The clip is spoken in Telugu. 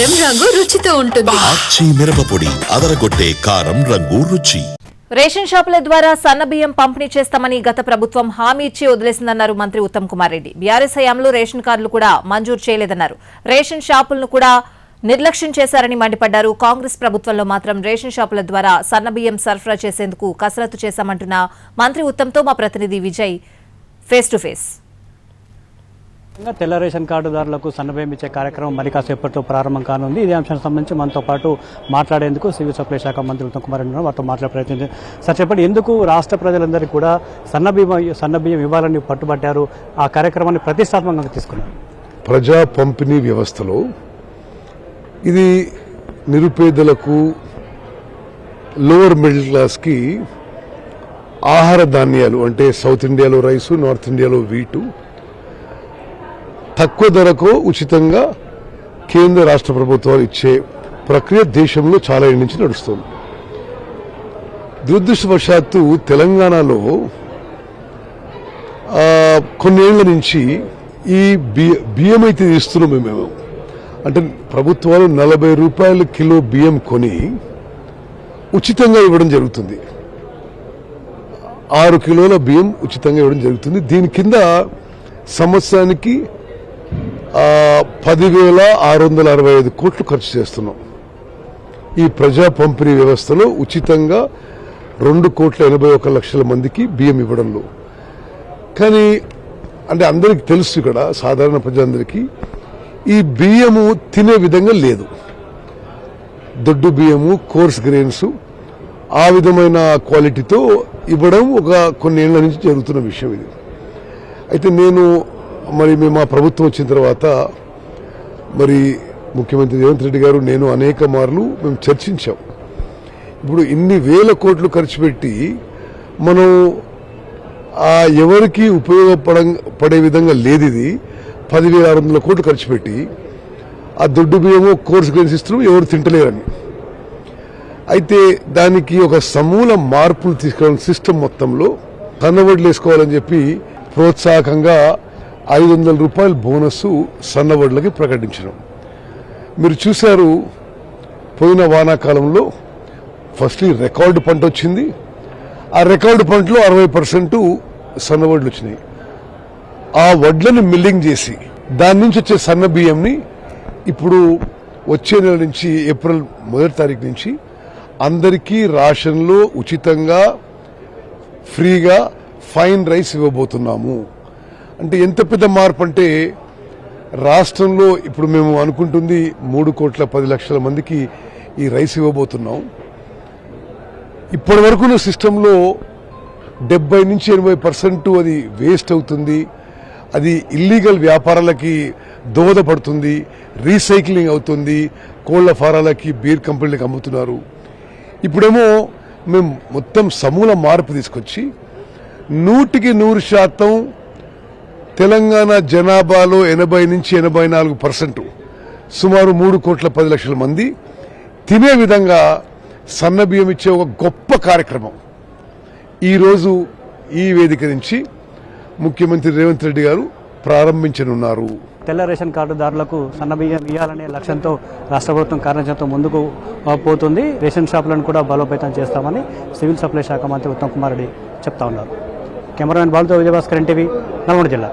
కారం రంగు రుచితో ఉంటుంది. ఆచి మిరపపొడి అదరగొట్టే కారం రంగు రుచి. రేషన్ షాపుల ద్వారా సన్నబియ్యం పంపిణీ చేస్తామని గత ప్రభుత్వం హామీ ఇచ్చి వదిలేసిందన్నారు మంత్రి ఉత్తమ్ కుమార్ రెడ్డి. బీఆర్ఎస్ హయాంలో రేషన్ కార్డులు కూడా మంజూరు చేయలేదన్నారు. రేషన్ షాపులను కూడా నిర్లక్ష్యం చేశారని మండిపడ్డారు. కాంగ్రెస్ ప్రభుత్వంలో మాత్రం రేషన్ షాపుల ద్వారా సన్నబియ్యం సరఫరా చేసేందుకు కసరత్తు చేశామంటున్న మంత్రి ఉత్తమ్తో మా ప్రతినిధి విజయ్ ఫేస్ టు ఫేస్. తెల్ల రేషన్ కార్డుదారులకు సన్నబియ్యం ఇచ్చే కార్యక్రమం మరి కాసేపట్లో ప్రారంభం కానుంది. ఇదే అంశానికి సంబంధించి మనతో పాటు మాట్లాడేందుకు సివిల్ సప్లై శాఖ మంత్రి ఉత్తమ్ కుమార్ రెడ్డి వారితో మాట్లాడే ప్రయత్నం. సార్ చెప్పండి, ఎందుకు రాష్ట్ర ప్రజలందరికీ కూడా సన్నబియ్యం ఇవ్వాలని పట్టుబట్టారు? ఆ కార్యక్రమాన్ని ప్రతిష్టాత్మకంగా తీసుకున్నారు. ప్రజా పంపిణీ వ్యవస్థలో ఇది నిరుపేదలకు, లోవర్ మిడిల్ క్లాస్కి ఆహార ధాన్యాలు అంటే సౌత్ ఇండియాలో రైసు, నార్త్ ఇండియాలో వీటు తక్కువ ధరకు ఉచితంగా కేంద్ర రాష్ట్ర ప్రభుత్వాలు ఇచ్చే ప్రక్రియ దేశంలో చాలా ఏళ్ళ నుంచి నడుస్తుంది. దురదృష్టవశాత్తు తెలంగాణలో కొన్నేళ్ల నుంచి ఈ బియ్యం అయితే ఇస్తున్నాం మేము. అంటే ప్రభుత్వాలు 40 రూపాయల కిలో బియ్యం కొని ఉచితంగా ఇవ్వడం జరుగుతుంది. 6 కిలోల బియ్యం ఉచితంగా ఇవ్వడం జరుగుతుంది. దీని కింద సంవత్సరానికి 10,665 కోట్లు ఖర్చు చేస్తున్నాం. ఈ ప్రజా పంపిణీ వ్యవస్థలో ఉచితంగా 2,81,00,000 మందికి బియ్యం ఇవ్వడంలో. కానీ అంటే అందరికీ తెలుసు, ఇక్కడ సాధారణ ప్రజలందరికీ ఈ బియ్యము తినే విధంగా లేదు. దొడ్డు బియ్యము, కోర్స్ గ్రెయిన్స్ ఆ విధమైన క్వాలిటీతో ఇవ్వడం కొన్ని ఏళ్ల నుంచి జరుగుతున్న విషయం ఇది. అయితే మేము మా ప్రభుత్వం వచ్చిన తర్వాత ముఖ్యమంత్రి రేవంత్ రెడ్డి గారు, నేను అనేక మార్లు మేము చర్చించాం. ఇప్పుడు ఇన్ని వేల కోట్లు ఖర్చు పెట్టి మనం ఎవరికి ఉపయోగపడే విధంగా లేదు. ఇది 10,600 కోట్లు ఖర్చు పెట్టి ఆ దొడ్డు బియ్యము, కోర్స్ గ్రెయిన్స్ ఇస్తున్నాం, ఎవరు తింటలేరని. అయితే దానికి ఒక సమూల మార్పులు తీసుకురావాలని సిస్టమ్ మొత్తంలో సన్నవడ్లు వేసుకోవాలని చెప్పి ప్రోత్సాహకంగా 500 రూపాయల బోనస్ సన్నవడ్లకి ప్రకటించడం మీరు చూశారు. పోయిన వానాకాలంలో ఫస్ట్లీ రికార్డు పంట వచ్చింది. ఆ రికార్డు పంటలో 60% సన్నవడ్లు వచ్చినాయి. ఆ వడ్లను మిల్లింగ్ చేసి దాని నుంచి వచ్చే సన్న బియ్యంని ఇప్పుడు వచ్చే నెల నుంచి ఏప్రిల్ 1వ తారీఖు నుంచి అందరికీ రాషన్లో ఉచితంగా ఫ్రీగా ఫైన్ రైస్ ఇవ్వబోతున్నాము. అంటే ఎంత పెద్ద మార్పు అంటే, రాష్ట్రంలో ఇప్పుడు మేము అనుకుంటుంది 3,10,00,000 మందికి ఈ రైస్ ఇవ్వబోతున్నాం. ఇప్పటి వరకున్న సిస్టంలో 70 నుంచి 80% అది వేస్ట్ అవుతుంది. అది ఇల్లీగల్ వ్యాపారాలకి దోహదపడుతుంది, రీసైక్లింగ్ అవుతుంది, కోళ్ల ఫారాలకి, బీర్ కంపెనీలకి అమ్ముతున్నారు. ఇప్పుడేమో మేము మొత్తం సమూల మార్పు తీసుకొచ్చి 100% తెలంగాణ జనాభాలో 80 నుంచి 84% సుమారు 3,10,00,000 మంది తినే విధంగా సన్నబియ్యం ఇచ్చే ఒక గొప్ప కార్యక్రమం ఈరోజు ఈ వేదిక నుంచి ముఖ్యమంత్రి రేవంత్ రెడ్డి గారు ప్రారంభించనున్నారు. తెల్ల రేషన్ కార్డుదారులకు సన్నబియ్యం ఇవ్వాలనే లక్ష్యంతో రాష్ట్ర ప్రభుత్వం కార్యాచరణతో ముందుకు పోతుంది. రేషన్ షాపులను కూడా బలోపేతం చేస్తామని సివిల్ సప్లై శాఖ మంత్రి ఉత్తమ్ కుమార్ రెడ్డి చెప్తా ఉన్నారు. కెమెరామెన్ బాలుతో విజయభాస్కర్, ఎన్టీవీ, నల్గొండ జిల్లా.